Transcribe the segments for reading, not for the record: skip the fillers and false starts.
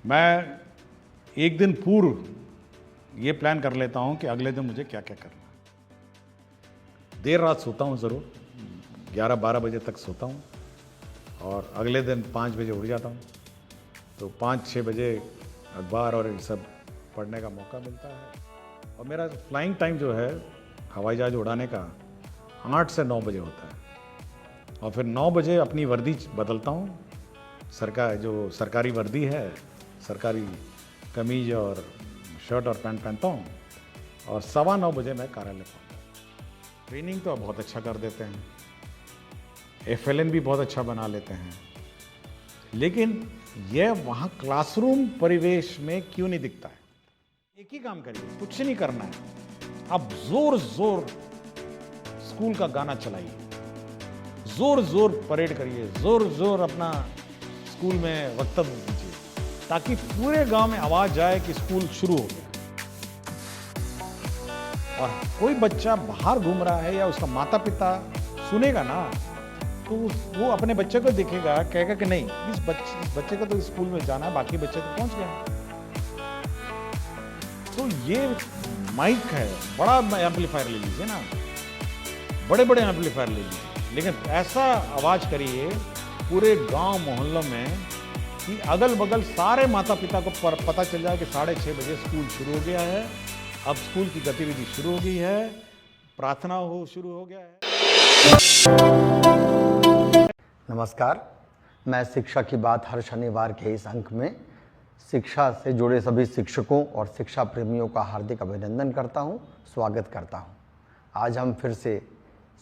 मैं एक दिन पूर्व ये प्लान कर लेता हूँ कि अगले दिन मुझे क्या क्या करना है। देर रात सोता हूँ ज़रूर, 11-12 बजे तक सोता हूँ और अगले दिन 5 बजे उठ जाता हूँ। तो 5-6 बजे अखबार और ये सब पढ़ने का मौका मिलता है। और मेरा फ्लाइंग टाइम जो है हवाई जहाज़ उड़ाने का 8 से 9 बजे होता है। और फिर 9 बजे अपनी वर्दी बदलता हूँ, सरकारी वर्दी है, सरकारी कमीज और शर्ट और पैंट पहनता हूँ और 9:15 बजे मैं कार्यालय पहुँचता हूँ। ट्रेनिंग तो बहुत अच्छा कर देते हैं, FLN भी बहुत अच्छा बना लेते हैं, लेकिन यह वहाँ क्लासरूम परिवेश में क्यों नहीं दिखता है? एक ही काम करिए, कुछ नहीं करना है। आप जोर जोर स्कूल का गाना चलाइए, जोर जोर परेड करिए, जोर जोर अपना स्कूल में वक्तव्य दीजिए, ताकि पूरे गांव में आवाज जाए कि स्कूल शुरू हो गया। और कोई बच्चा बाहर घूम रहा है या उसका माता पिता सुनेगा ना, तो वो अपने बच्चे को देखेगा, कहेगा कि नहीं, इस बच्चे को तो स्कूल में जाना है, बाकी बच्चे तो पहुंच गए। तो ये माइक है, बड़ा एम्पलीफायर ले लीजिए ना, बड़े बड़े एम्पलीफायर ले लीजिए, लेकिन ऐसा आवाज करिए पूरे गांव मोहल्लों में कि अगल बगल सारे माता पिता को पता चल जाए कि 6:30 बजे स्कूल शुरू हो गया है, अब स्कूल की गतिविधि शुरू हो गई है, प्रार्थना शुरू हो गया है। नमस्कार, मैं शिक्षा की बात हर शनिवार के इस अंक में शिक्षा से जुड़े सभी शिक्षकों और शिक्षा प्रेमियों का हार्दिक अभिनंदन करता हूं, स्वागत करता हूं। आज हम फिर से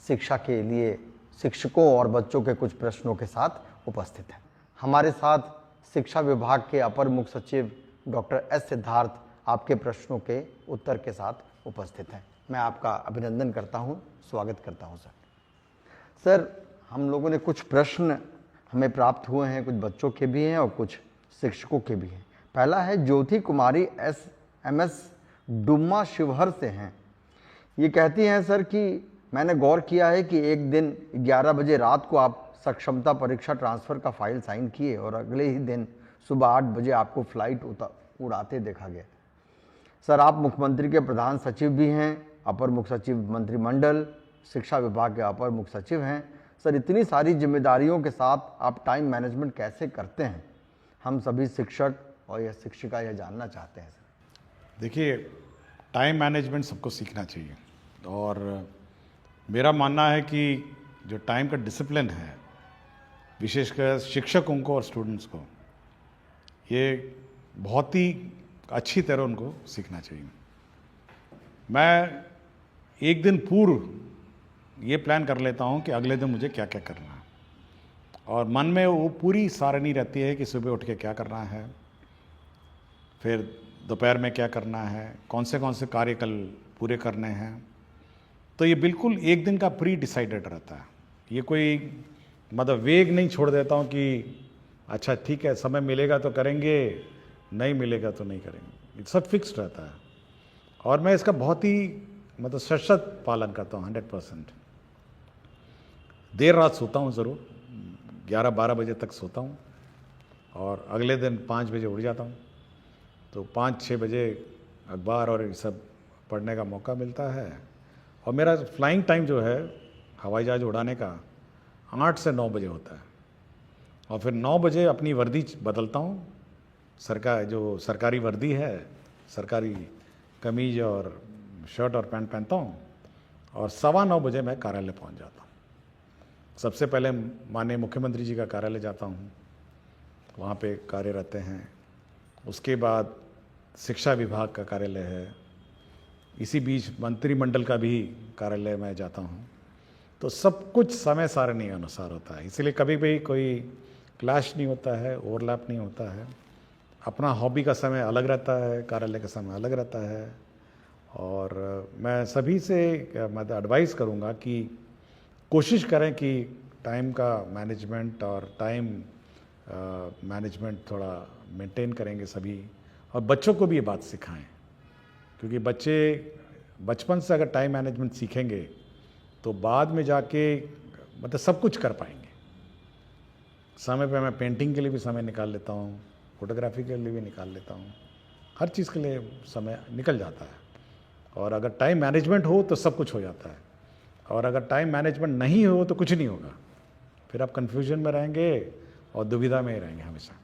शिक्षा के लिए शिक्षकों और बच्चों के कुछ प्रश्नों के साथ उपस्थित हैं। हमारे साथ शिक्षा विभाग के अपर मुख्य सचिव डॉक्टर S. सिद्धार्थ आपके प्रश्नों के उत्तर के साथ उपस्थित हैं। मैं आपका अभिनंदन करता हूं, स्वागत करता हूं सर। हम लोगों ने कुछ प्रश्न हमें प्राप्त हुए हैं, कुछ बच्चों के भी हैं और कुछ शिक्षकों के भी हैं। पहला है ज्योति कुमारी SMS डुम्मा शिवहर से हैं। ये कहती हैं सर कि मैंने गौर किया है कि एक दिन 11 बजे रात को आप सक्षमता परीक्षा ट्रांसफ़र का फाइल साइन किए और अगले ही दिन सुबह 8 बजे आपको फ्लाइट उड़ाते देखा गया। सर, आप मुख्यमंत्री के प्रधान सचिव भी हैं, अपर मुख्य सचिव मंत्रिमंडल, शिक्षा विभाग के अपर मुख्य सचिव हैं। सर, इतनी सारी जिम्मेदारियों के साथ आप टाइम मैनेजमेंट कैसे करते हैं? हम सभी शिक्षक और यह शिक्षिका यह जानना चाहते हैं सर। देखिए, टाइम मैनेजमेंट सबको सीखना चाहिए और मेरा मानना है कि जो टाइम का डिसिप्लिन है, विशेषकर शिक्षकों को और स्टूडेंट्स को, ये बहुत ही अच्छी तरह उनको सीखना चाहिए। मैं एक दिन पूर्व ये प्लान कर लेता हूँ कि अगले दिन मुझे क्या क्या करना है और मन में वो पूरी सारणी रहती है कि सुबह उठ के क्या करना है, फिर दोपहर में क्या करना है, कौन से कार्य कल पूरे करने हैं। तो ये बिल्कुल एक दिन का प्री डिसाइडेड रहता है। ये कोई मतलब वेग नहीं छोड़ देता हूँ कि अच्छा ठीक है, समय मिलेगा तो करेंगे, नहीं मिलेगा तो नहीं करेंगे। ये सब फिक्स्ड रहता है और मैं इसका बहुत ही मतलब सशक्त पालन करता हूँ, 100%। देर रात सोता हूँ ज़रूर, 11-12 बजे तक सोता हूँ और अगले दिन 5 बजे उठ जाता हूँ। तो 5-6 बजे अखबार और ये सब पढ़ने का मौका मिलता है। और मेरा फ्लाइंग टाइम जो है हवाई जहाज़ उड़ाने का 8 से 9 बजे होता है। और फिर 9 बजे अपनी वर्दी बदलता हूँ, सरकारी वर्दी है, सरकारी कमीज और शर्ट और पैंट पहनता हूँ और 9:15 बजे मैं कार्यालय पहुँच जाता हूँ। सबसे पहले माननीय मुख्यमंत्री जी का कार्यालय जाता हूँ, वहाँ पे कार्य रहते हैं। उसके बाद शिक्षा विभाग का कार्यालय है, इसी बीच मंत्रिमंडल का भी कार्यालय में जाता हूँ। तो सब कुछ समय सारणी अनुसार होता है, इसलिए कभी भी कोई क्लैश नहीं होता है, ओवरलैप नहीं होता है। अपना हॉबी का समय अलग रहता है, कार्यालय का समय अलग रहता है। और मैं सभी से मतलब एडवाइस करूँगा कि कोशिश करें कि टाइम का मैनेजमेंट और टाइम मैनेजमेंट थोड़ा मेंटेन करेंगे सभी, और बच्चों को भी ये बात सिखाएं, क्योंकि बच्चे बचपन से अगर टाइम मैनेजमेंट सीखेंगे तो बाद में जाके मतलब सब कुछ कर पाएंगे। समय पे मैं पेंटिंग के लिए भी समय निकाल लेता हूँ, फोटोग्राफी के लिए भी निकाल लेता हूँ, हर चीज़ के लिए समय निकल जाता है। और अगर टाइम मैनेजमेंट हो तो सब कुछ हो जाता है, और अगर टाइम मैनेजमेंट नहीं हो तो कुछ नहीं होगा, फिर आप कन्फ्यूजन में रहेंगे और दुविधा में ही रहेंगे हमेशा।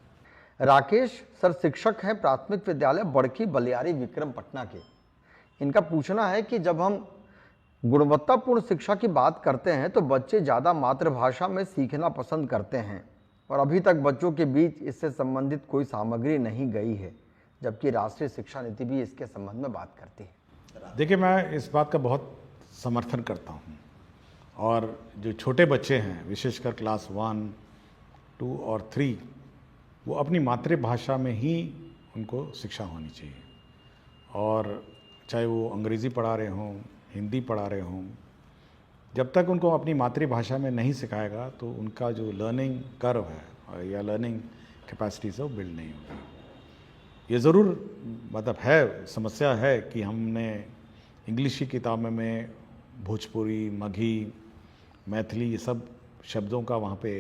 राकेश सर शिक्षक हैं प्राथमिक विद्यालय बड़की बलियारी विक्रम पटना के। इनका पूछना है कि जब हम गुणवत्तापूर्ण शिक्षा की बात करते हैं तो बच्चे ज़्यादा मातृभाषा में सीखना पसंद करते हैं, और अभी तक बच्चों के बीच इससे संबंधित कोई सामग्री नहीं गई है, जबकि राष्ट्रीय शिक्षा नीति भी इसके संबंध में बात करती है। देखिए, मैं इस बात का बहुत समर्थन करता हूँ, और जो छोटे बच्चे हैं विशेषकर क्लास 1, 2 और 3, वो अपनी मातृभाषा में ही उनको शिक्षा होनी चाहिए। और चाहे वो अंग्रेज़ी पढ़ा रहे हों, हिंदी पढ़ा रहे हों, जब तक उनको अपनी मातृभाषा में नहीं सिखाएगा तो उनका जो लर्निंग कर्व है या लर्निंग कैपेसिटीज है वो बिल्ड नहीं होगी। ये ज़रूर मतलब है, समस्या है कि हमने इंग्लिश की किताबों में भोजपुरी, मगही, मैथिली ये सब शब्दों का वहाँ पे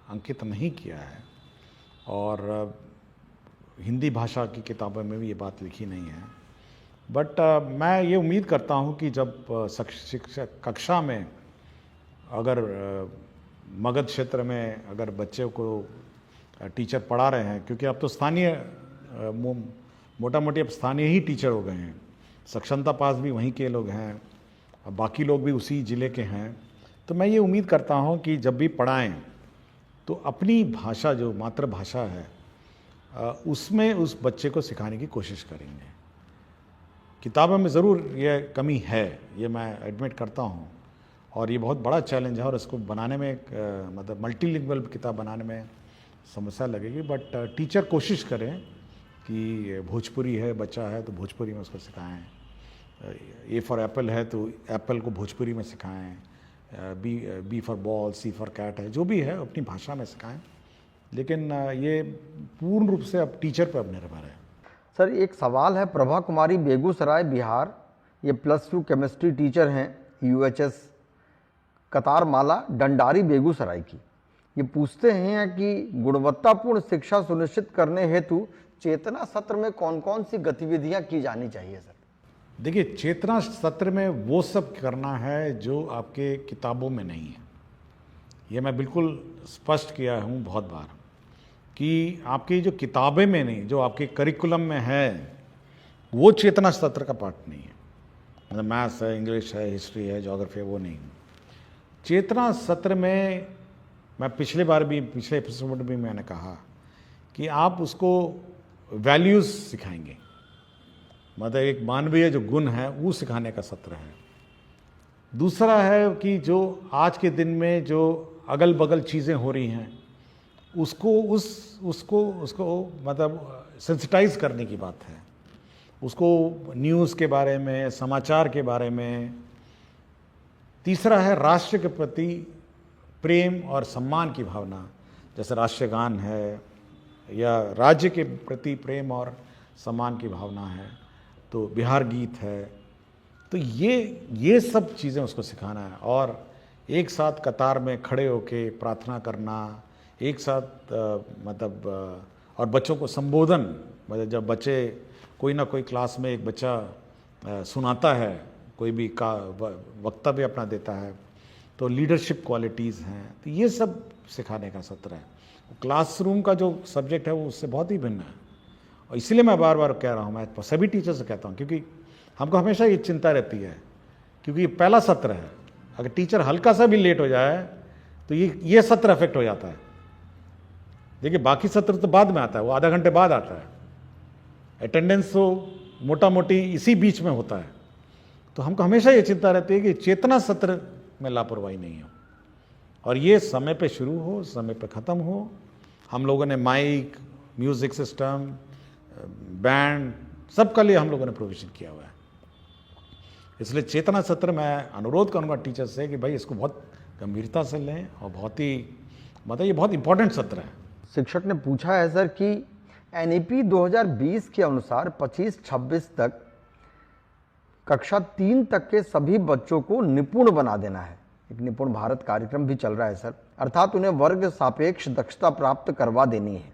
अंकित नहीं किया है, और हिंदी भाषा की किताबों में भी ये बात लिखी नहीं है। बट मैं ये उम्मीद करता हूँ कि जब शिक्षक कक्षा में अगर मगध क्षेत्र में अगर बच्चे को टीचर पढ़ा रहे हैं, क्योंकि अब तो स्थानीय मोटा मोटी अब स्थानीय ही टीचर हो गए हैं, सक्षमता पास भी वहीं के लोग हैं, बाकी लोग भी उसी ज़िले के हैं, तो मैं ये उम्मीद करता हूँ कि जब भी पढ़ाएं तो अपनी भाषा जो मातृभाषा है उसमें उस बच्चे को सिखाने की कोशिश करेंगे। किताबों में ज़रूर ये कमी है, ये मैं एडमिट करता हूँ, और ये बहुत बड़ा चैलेंज है, और इसको बनाने में मतलब मल्टीलिंगुअल किताब बनाने में समस्या लगेगी। बट टीचर कोशिश करें कि भोजपुरी है, बच्चा है तो भोजपुरी में उसको सिखाएं, ए फॉर एप्पल है तो एप्पल को भोजपुरी में सिखाएं, B for ball, C for cat है, जो भी है अपनी भाषा में सिखाएं। लेकिन ये पूर्ण रूप से अब टीचर पर अब निर्भर है। सर एक सवाल है, प्रभा कुमारी बेगूसराय बिहार, ये +2 केमिस्ट्री टीचर हैं UHS कतारमाला डंडारी बेगूसराय की। ये पूछते हैं कि गुणवत्तापूर्ण शिक्षा सुनिश्चित करने हेतु चेतना सत्र में कौन कौन सी गतिविधियां की जानी चाहिए सर? देखिए, चेतना सत्र में वो सब करना है जो आपके किताबों में नहीं है। ये मैं बिल्कुल स्पष्ट किया हूँ बहुत बार कि आपकी जो किताबें में नहीं, जो आपके करिकुलम में है, वो चेतना सत्र का पार्ट नहीं है। मतलब मैथ्स है, इंग्लिश है, हिस्ट्री है, ज्योग्राफी है, वो नहीं। चेतना सत्र में मैं पिछले एपिसोड में मैंने कहा कि आप उसको वैल्यूज़ सिखाएंगे, मतलब एक मानवीय जो गुण है वो सिखाने का सत्र है। दूसरा है कि जो आज के दिन में जो अगल बगल चीज़ें हो रही हैं उसको मतलब सेंसिटाइज करने की बात है, उसको न्यूज़ के बारे में, समाचार के बारे में। तीसरा है राष्ट्र के प्रति प्रेम और सम्मान की भावना, जैसे राष्ट्रीय गान है या राज्य के प्रति प्रेम और सम्मान की भावना है, तो बिहार गीत है। तो ये सब चीज़ें उसको सिखाना है, और एक साथ कतार में खड़े होके प्रार्थना करना, एक साथ और बच्चों को संबोधन, मतलब जब बच्चे कोई ना कोई क्लास में एक बच्चा सुनाता है, कोई भी का वक्तव्य अपना देता है, तो लीडरशिप क्वालिटीज़ हैं, तो ये सब सिखाने का सत्र है। क्लासरूम का जो सब्जेक्ट है वो उससे बहुत ही भिन्न है, और इसलिए मैं बार बार कह रहा हूँ, मैं सभी टीचर से कहता हूँ, क्योंकि हमको हमेशा ये चिंता रहती है, क्योंकि ये पहला सत्र है, अगर टीचर हल्का सा भी लेट हो जाए तो ये सत्र अफेक्ट हो जाता है। देखिए, बाकी सत्र तो बाद में आता है, वो आधा घंटे बाद आता है, अटेंडेंस तो मोटा मोटी इसी बीच में होता है। तो हमको हमेशा ये चिंता रहती है कि चेतना सत्र में लापरवाही नहीं हो, और ये समय पे शुरू हो, समय पे ख़त्म हो। हम लोगों ने माइक, म्यूज़िक सिस्टम, बैंड, सबका लिए हम लोगों ने प्रोविज़न किया हुआ है। इसलिए चेतना सत्र मैं अनुरोध करूँगा टीचर से कि भाई इसको बहुत गंभीरता से लें, और बहुत ही मतलब ये बहुत इंपॉर्टेंट सत्र है। शिक्षक ने पूछा है सर कि NEP 2020 के अनुसार 25-26 तक कक्षा 3 तक के सभी बच्चों को निपुण बना देना है। एक निपुण भारत कार्यक्रम भी चल रहा है सर, अर्थात उन्हें वर्ग सापेक्ष दक्षता प्राप्त करवा देनी है।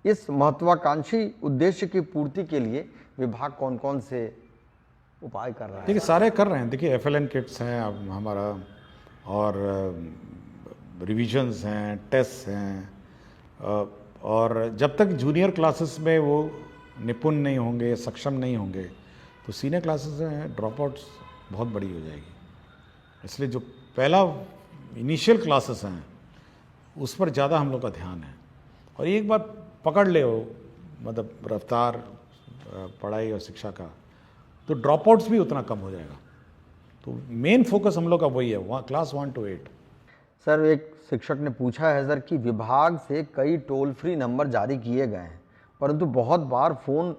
इस महत्वाकांक्षी उद्देश्य की पूर्ति के लिए विभाग कौन कौन से उपाय कर रहा है? देखिए सारे कर रहे हैं। देखिए FLN किट्स हैं अब हमारा, और रिविजन्स हैं, टेस्ट हैं, और जब तक जूनियर क्लासेस में वो निपुण नहीं होंगे, सक्षम नहीं होंगे, तो सीनियर क्लासेस में ड्रॉप आउट्स बहुत बड़ी हो जाएगी। इसलिए जो पहला इनिशियल क्लासेस हैं उस पर ज़्यादा हम लोग का ध्यान है। और एक बात पकड़ ले हो, मतलब रफ्तार पढ़ाई और शिक्षा का, तो ड्रॉप आउट्स भी उतना कम हो जाएगा। तो मेन फोकस हम लोग का वही है, क्लास 1 to 8। सर, एक शिक्षक ने पूछा है सर कि विभाग से कई टोल फ्री नंबर जारी किए गए हैं, परंतु बहुत बार फ़ोन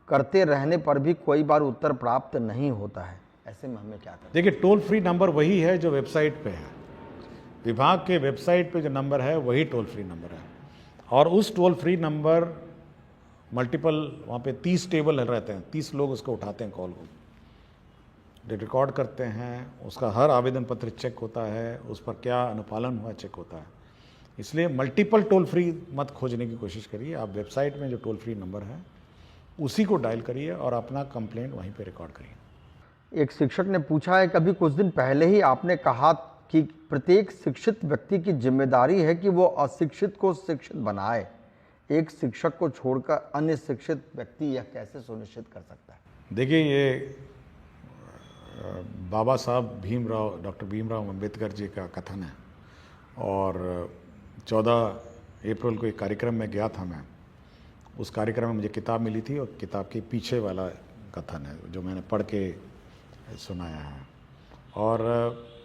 करते रहने पर भी कोई बार उत्तर प्राप्त नहीं होता है, ऐसे में हमें क्या करना? देखिए टोल फ्री नंबर वही है जो वेबसाइट पे है। विभाग के वेबसाइट पे जो नंबर है वही टोल फ्री नंबर है, और उस टोल फ्री नंबर मल्टीपल वहाँ पे 30 टेबल रहते हैं, 30 लोग उसको उठाते हैं, कॉल को रिकॉर्ड करते हैं, उसका हर आवेदन पत्र चेक होता है, उस पर क्या अनुपालन हुआ चेक होता है। इसलिए मल्टीपल टोल फ्री मत खोजने की कोशिश करिए, आप वेबसाइट में जो टोल फ्री नंबर है उसी को डायल करिए और अपना कंप्लेंट वहीं पे रिकॉर्ड करिए। एक शिक्षक ने पूछा है, कभी कुछ दिन पहले ही आपने कहा कि प्रत्येक शिक्षित व्यक्ति की जिम्मेदारी है कि वो अशिक्षित को शिक्षित बनाए, एक शिक्षक को छोड़कर अन्य शिक्षित व्यक्ति यह कैसे सुनिश्चित कर सकता है? देखिए ये बाबा साहब भीमराव, डॉक्टर भीमराव अम्बेडकर जी का कथन है, और 14 अप्रैल को एक कार्यक्रम में गया था मैं। उस कार्यक्रम में मुझे किताब मिली थी, और किताब के पीछे वाला कथन है जो मैंने पढ़ के सुनाया है। और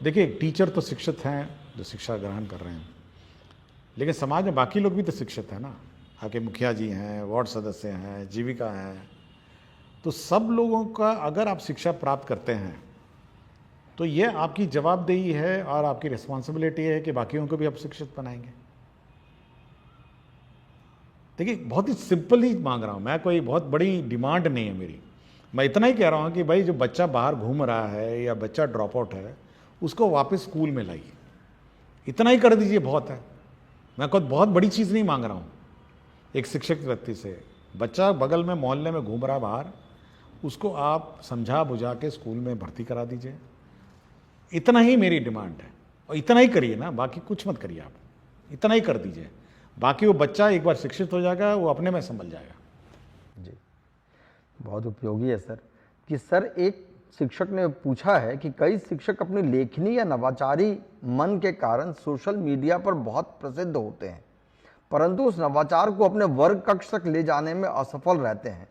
देखिए टीचर तो शिक्षित हैं जो शिक्षा ग्रहण कर रहे हैं, लेकिन समाज में बाकी लोग भी तो शिक्षित हैं ना। आपके मुखिया जी हैं, वार्ड सदस्य हैं, जीविका हैं, तो सब लोगों का अगर आप शिक्षा प्राप्त करते हैं तो ये आपकी जवाबदेही है और आपकी रिस्पॉन्सिबिलिटी है कि बाकियों को भी आप शिक्षित बनाएंगे। देखिए बहुत ही सिंपल ही मांग रहा हूँ मैं, कोई बहुत बड़ी डिमांड नहीं है मेरी। मैं इतना ही कह रहा हूँ कि भाई जो बच्चा बाहर घूम रहा है या बच्चा ड्रॉप आउट है उसको वापस स्कूल में लाइए, इतना ही कर दीजिए, बहुत है। मैं कोई बहुत बड़ी चीज़ नहीं मांग रहा हूँ एक शिक्षक व्यक्ति से। बच्चा बगल में मोहल्ले में घूम रहा है बाहर, उसको आप समझा बुझा के स्कूल में भर्ती करा दीजिए, इतना ही मेरी डिमांड है। और इतना ही करिए ना, बाकी कुछ मत करिए, आप इतना ही कर दीजिए। बाकी वो बच्चा एक बार शिक्षित हो जाएगा, वो अपने में संभल जाएगा। जी, बहुत उपयोगी है सर। कि सर, एक शिक्षक ने पूछा है कि कई शिक्षक अपनी लेखनी या नवाचारी मन के कारण सोशल मीडिया पर बहुत प्रसिद्ध होते हैं, परंतु उस नवाचार को अपने वर्ग कक्ष तक ले जाने में असफल रहते हैं।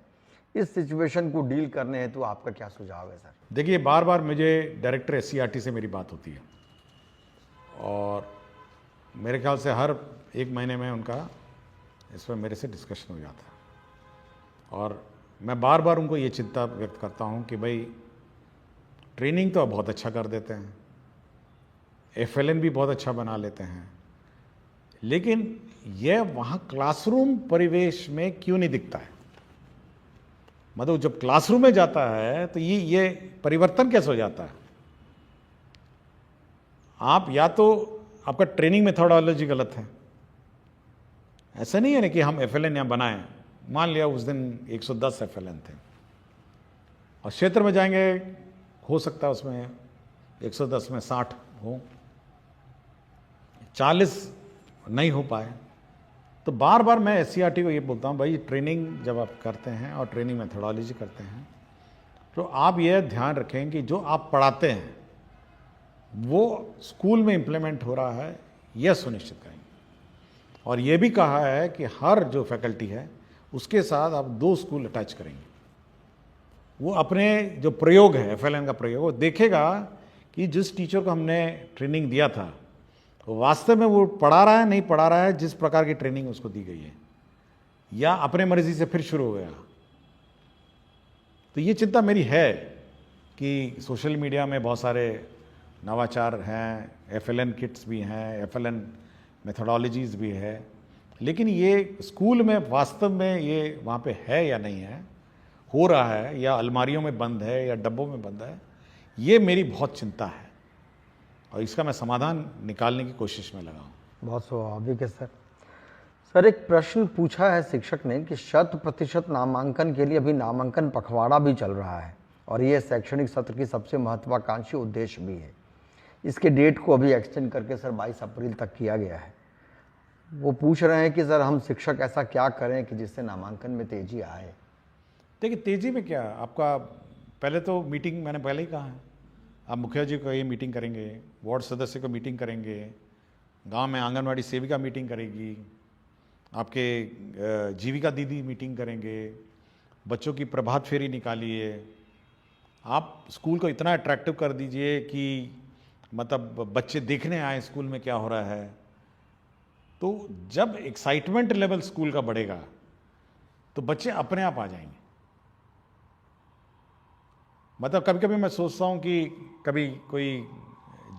इस सिचुएशन को डील करने हेतु तो आपका क्या सुझाव है सर? देखिए बार बार मुझे डायरेक्टर SCERT से मेरी बात होती है, और मेरे ख्याल से हर 1 महीने में उनका इस पर मेरे से डिस्कशन हो जाता है। और मैं बार बार उनको ये चिंता व्यक्त करता हूँ कि भाई ट्रेनिंग तो बहुत अच्छा कर देते हैं, FLN भी बहुत अच्छा बना लेते हैं, लेकिन यह वहाँ क्लासरूम परिवेश में क्यों नहीं दिखता है? मतलब जब क्लासरूम में जाता है तो ये परिवर्तन कैसे हो जाता है? आप या तो आपका ट्रेनिंग मेथोडोलॉजी गलत है। ऐसा नहीं है ना कि हम FLN यहाँ बनाएं, मान लिया उस दिन 110 FLN थे और क्षेत्र में जाएंगे, हो सकता है उसमें 110 में 60 हो, 40 नहीं हो पाए। तो बार बार मैं SCERT को ये बोलता हूँ, भाई ट्रेनिंग जब आप करते हैं और ट्रेनिंग मेथोडोलॉजी करते हैं तो आप ये ध्यान रखें कि जो आप पढ़ाते हैं वो स्कूल में इम्प्लीमेंट हो रहा है, यह सुनिश्चित करेंगे। और ये भी कहा है कि हर जो फैकल्टी है उसके साथ आप 2 स्कूल अटैच करेंगे। वो अपने जो प्रयोग है FLN का प्रयोग, वो देखेगा कि जिस टीचर को हमने ट्रेनिंग दिया था वास्तव में वो पढ़ा रहा है नहीं पढ़ा रहा है जिस प्रकार की ट्रेनिंग उसको दी गई है, या अपने मर्जी से फिर शुरू हो गया। तो ये चिंता मेरी है कि सोशल मीडिया में बहुत सारे नवाचार हैं, FLN किट्स भी हैं, FLN मेथोडोलॉजीज़ भी है, लेकिन ये स्कूल में वास्तव में ये वहाँ पे है या नहीं है, हो रहा है या अलमारियों में बंद है या डब्बों में बंद है, ये मेरी बहुत चिंता है और इसका मैं समाधान निकालने की कोशिश में लगा हूँ। बहुत स्वाभाविक है सर। सर, एक प्रश्न पूछा है शिक्षक ने कि 100% नामांकन के लिए अभी नामांकन पखवाड़ा भी चल रहा है और ये शैक्षणिक सत्र की सबसे महत्वाकांक्षी उद्देश्य भी है। इसके डेट को अभी एक्सटेंड करके सर 22 अप्रैल तक किया गया है। वो पूछ रहे हैं कि सर हम शिक्षक ऐसा क्या करें कि जिससे नामांकन में तेजी आए। देखिए तेजी में क्या, आपका पहले तो मीटिंग मैंने पहले ही कहा है, आप मुखिया जी को ये मीटिंग करेंगे, वार्ड सदस्य को मीटिंग करेंगे, गांव में आंगनवाड़ी सेविका मीटिंग करेगी, आपके जीविका दीदी मीटिंग करेंगे, बच्चों की प्रभात फेरी निकालिए, आप स्कूल को इतना अट्रैक्टिव कर दीजिए कि मतलब बच्चे देखने आए स्कूल में क्या हो रहा है। तो जब एक्साइटमेंट लेवल स्कूल का बढ़ेगा तो बच्चे अपने आप आ जाएंगे। मतलब कभी कभी मैं सोचता हूँ कि कभी कोई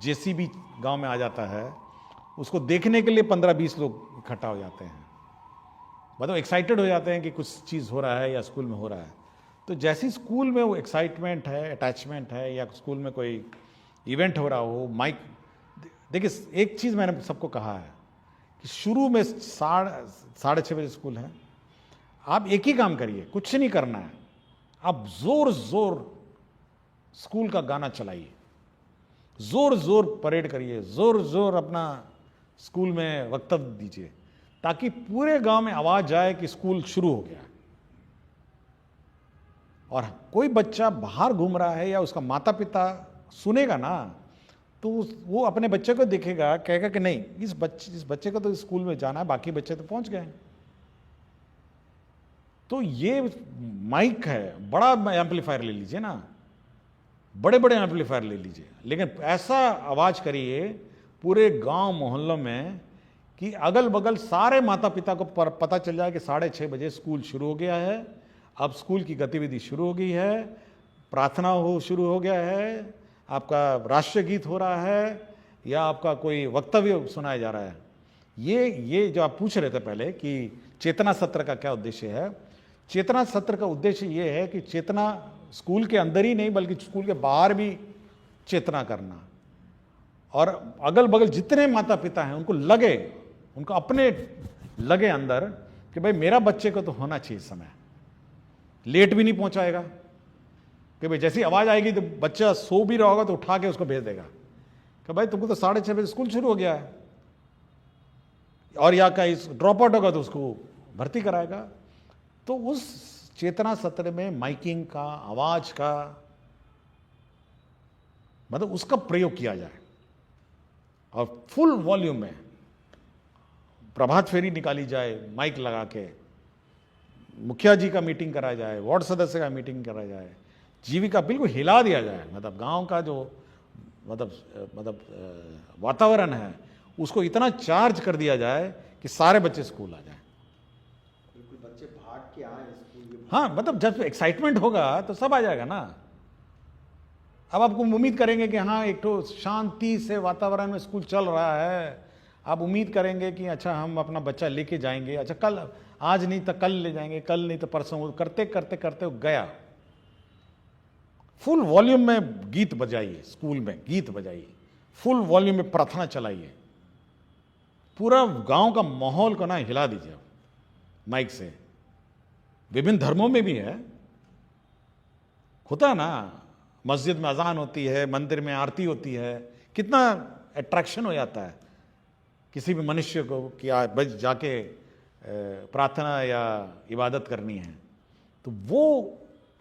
जेसीबी गांव में आ जाता है, उसको देखने के लिए 15-20 लोग इकट्ठा हो जाते हैं, मतलब एक्साइटेड हो जाते हैं कि कुछ चीज़ हो रहा है या स्कूल में हो रहा है। तो जैसी स्कूल में वो एक्साइटमेंट है, अटैचमेंट है, या स्कूल में कोई इवेंट हो रहा हो, माइक, देखिए एक चीज़ मैंने सबको कहा है कि शुरू में 6:30 बजे स्कूल है, आप एक ही काम करिए, कुछ नहीं करना है, आप जोर जोर स्कूल का गाना चलाइए, जोर जोर परेड करिए, जोर जोर अपना स्कूल में वक्तव्य दीजिए, ताकि पूरे गांव में आवाज जाए कि स्कूल शुरू हो गया। और कोई बच्चा बाहर घूम रहा है या उसका माता पिता सुनेगा ना, तो वो अपने बच्चे को देखेगा, कहेगा कि नहीं इस बच्चे को तो स्कूल में जाना है, बाकी बच्चे तो पहुंच गए। तो ये माइक है, बड़ा एम्पलीफायर ले लीजिए ना, बड़े बड़े एम्पलीफायर ले लीजिए, लेकिन ऐसा आवाज करिए पूरे गांव मोहल्लों में कि अगल बगल सारे माता पिता को पता चल जाए कि 6:30 बजे स्कूल शुरू हो गया है, अब स्कूल की गतिविधि शुरू हो गई है, प्रार्थना शुरू हो गया है, आपका राष्ट्रीय गीत हो रहा है, या आपका कोई वक्तव्य सुनाया जा रहा है। ये जो आप पूछ रहे थे पहले कि चेतना सत्र का क्या उद्देश्य है, चेतना सत्र का उद्देश्य ये है कि चेतना स्कूल के अंदर ही नहीं बल्कि स्कूल के बाहर भी चेतना करना, और अगल बगल जितने माता पिता हैं उनको अपने लगे अंदर कि भाई मेरा बच्चे को तो होना चाहिए समय, लेट भी नहीं पहुंचाएगा, कि भाई जैसी आवाज आएगी तो बच्चा सो भी रहा होगा तो उठा के उसको भेज देगा कि भाई तुमको तो 6:30 बजे स्कूल शुरू हो गया है, और या कहीं ड्रॉप आउट होगा तो उसको भर्ती कराएगा। तो उस चेतना सत्र में माइकिंग का, आवाज का, मतलब उसका प्रयोग किया जाए, और फुल वॉल्यूम में प्रभात फेरी निकाली जाए, माइक लगा के मुखिया जी का मीटिंग कराया जाए, वार्ड सदस्य का मीटिंग कराया जाए, जीविका बिल्कुल हिला दिया जाए, मतलब गांव का जो वातावरण है उसको इतना चार्ज कर दिया जाए कि सारे बच्चे स्कूल आ जाए। बिल्कुल बच्चे भाग के आए स्कूल। हाँ, मतलब जब एक्साइटमेंट होगा तो सब आ जाएगा ना। अब आपको उम्मीद करेंगे कि हाँ एक तो शांति से वातावरण में स्कूल चल रहा है, आप उम्मीद करेंगे कि अच्छा हम अपना बच्चा लेके जाएंगे, अच्छा कल, आज नहीं तो कल ले जाएंगे, कल नहीं तो परसों, करते करते करते गया। फुल वॉल्यूम में गीत बजाइए, स्कूल में गीत बजाइए, फुल वॉल्यूम में प्रार्थना चलाइए, पूरा गांव का माहौल को ना हिला दीजिए माइक से। विभिन्न धर्मों में भी है, होता है ना, मस्जिद में अजान होती है, मंदिर में आरती होती है, कितना अट्रैक्शन हो जाता है किसी भी मनुष्य को कि बस जाके प्रार्थना या इबादत करनी है, तो वो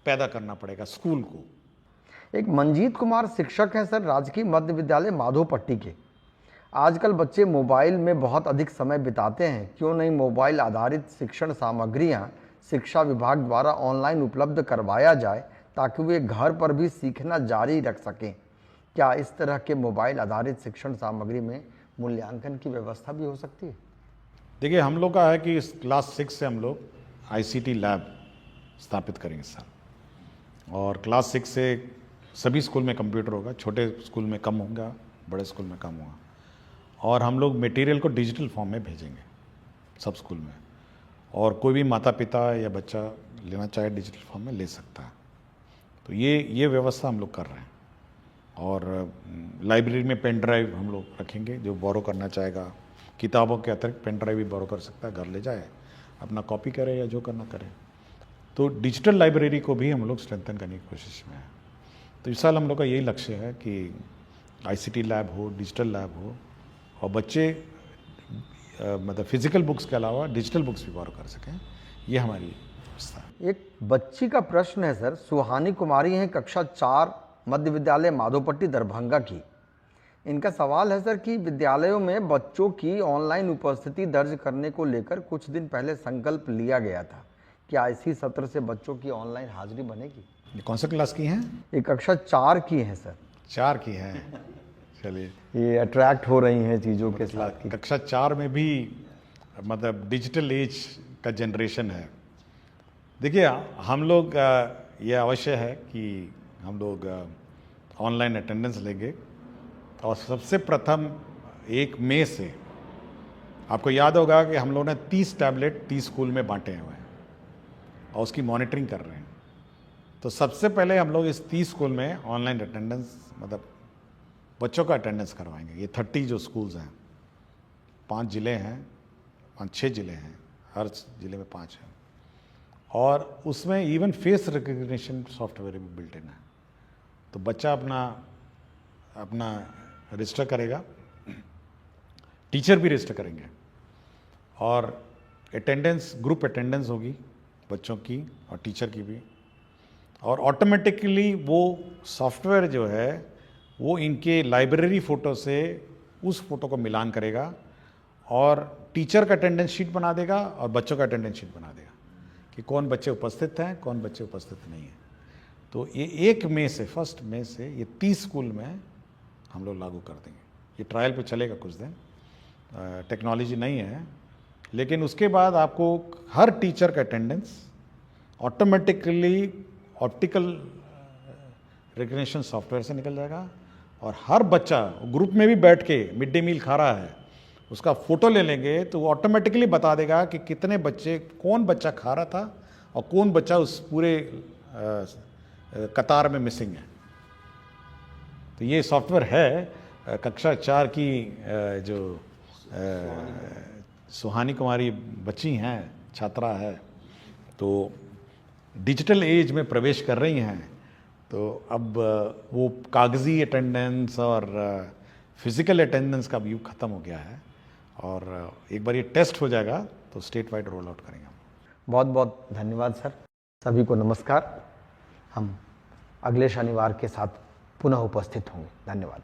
पैदा करना पड़ेगा स्कूल को। एक मंजीत कुमार शिक्षक हैं सर, राजकीय मध्य विद्यालय माधोपट्टी के। आजकल बच्चे मोबाइल में बहुत अधिक समय बिताते हैं, क्यों नहीं मोबाइल आधारित शिक्षण सामग्रियां शिक्षा विभाग द्वारा ऑनलाइन उपलब्ध करवाया जाए ताकि वे घर पर भी सीखना जारी रख सकें। क्या इस तरह के मोबाइल आधारित शिक्षण सामग्री में मूल्यांकन की व्यवस्था भी हो सकती है? देखिए हम लोग का है कि इस क्लास 6 से हम लोग ICT लैब स्थापित करेंगे सर, और क्लास 6 से सभी स्कूल में कंप्यूटर होगा, छोटे स्कूल में कम होगा, बड़े स्कूल में कम होगा, और हम लोग मटेरियल को डिजिटल फॉर्म में भेजेंगे सब स्कूल में, और कोई भी माता पिता या बच्चा लेना चाहे डिजिटल फॉर्म में ले सकता है। तो ये व्यवस्था हम लोग कर रहे हैं, और लाइब्रेरी में पेन ड्राइव हम लोग रखेंगे, जो बोरो करना चाहेगा किताबों के अतिरिक्त पेन ड्राइव भी बोरो कर सकता है, घर ले जाए, अपना कॉपी करे या जो करना करे। तो डिजिटल लाइब्रेरी को भी हम लोग स्ट्रेंथन करने की कोशिश में हैं। तो इस साल हम लोग का यही लक्ष्य है कि ICT लैब हो, डिजिटल लैब हो, और बच्चे मतलब फिजिकल बुक्स के अलावा डिजिटल बुक्स भी बोरो कर सकें, ये हमारी व्यवस्था है। एक बच्ची का प्रश्न है सर, सुहानी कुमारी हैं, कक्षा 4 मध्य विद्यालय माधोपट्टी दरभंगा की। इनका सवाल है सर कि विद्यालयों में बच्चों की ऑनलाइन उपस्थिति दर्ज करने को लेकर कुछ दिन पहले संकल्प लिया गया था, क्या इसी सत्र से बच्चों की ऑनलाइन हाजिरी बनेगी? ये कौन सा क्लास की हैं? ये कक्षा 4 की है सर। 4 की हैं, चलिए। ये अट्रैक्ट हो रही हैं चीज़ों के साथ की। कक्षा 4 में भी मतलब डिजिटल एज का जनरेशन है। देखिए, हम लोग ये अवश्य है कि हम लोग ऑनलाइन अटेंडेंस लेंगे, और सबसे प्रथम 1 मई से आपको याद होगा कि हम लोगों ने 30 टैबलेट 30 स्कूल में बांटे हुए हैं और उसकी मॉनिटरिंग कर रहे हैं। तो सबसे पहले हम लोग इस 30 स्कूल में ऑनलाइन अटेंडेंस मतलब बच्चों का अटेंडेंस करवाएंगे। ये 30 जो स्कूल्स हैं, 5 ज़िले हैं, 5-6 ज़िले हैं, हर ज़िले में 5 हैं, और उसमें इवन फेस रिकग्निशन सॉफ्टवेयर भी बिल्ट इन है। तो बच्चा अपना रजिस्टर करेगा, टीचर भी रजिस्टर करेंगे, और अटेंडेंस, ग्रुप अटेंडेंस होगी बच्चों की और टीचर की भी, और ऑटोमेटिकली वो सॉफ्टवेयर जो है वो इनके लाइब्रेरी फ़ोटो से उस फोटो को मिलान करेगा और टीचर का अटेंडेंस शीट बना देगा और बच्चों का अटेंडेंस शीट बना देगा कि कौन बच्चे उपस्थित हैं, कौन बच्चे उपस्थित नहीं हैं। तो ये 1 मई से 1 मई से ये 30 स्कूल में हम लोग लागू कर देंगे। ये ट्रायल पे चलेगा कुछ दिन, टेक्नोलॉजी नहीं है, लेकिन उसके बाद आपको हर टीचर का attendance automatically optical recognition software से निकल जाएगा, और हर बच्चा ग्रुप में भी बैठ के मिड डे मील खा रहा है, उसका फ़ोटो ले लेंगे तो वो ऑटोमेटिकली बता देगा कि कितने बच्चे, कौन बच्चा खा रहा था और कौन बच्चा उस पूरे कतार में मिसिंग है। तो ये सॉफ्टवेयर है। कक्षा 4 की जो सुहानी कुमारी बच्ची हैं, छात्रा है, तो डिजिटल एज में प्रवेश कर रही हैं, तो अब वो कागज़ी अटेंडेंस और फिज़िकल अटेंडेंस का युग ख़त्म हो गया है, और एक बार ये टेस्ट हो जाएगा तो स्टेट वाइड रोल आउट करेंगे। बहुत बहुत धन्यवाद सर। सभी को नमस्कार। हम अगले शनिवार के साथ पुनः उपस्थित होंगे। धन्यवाद।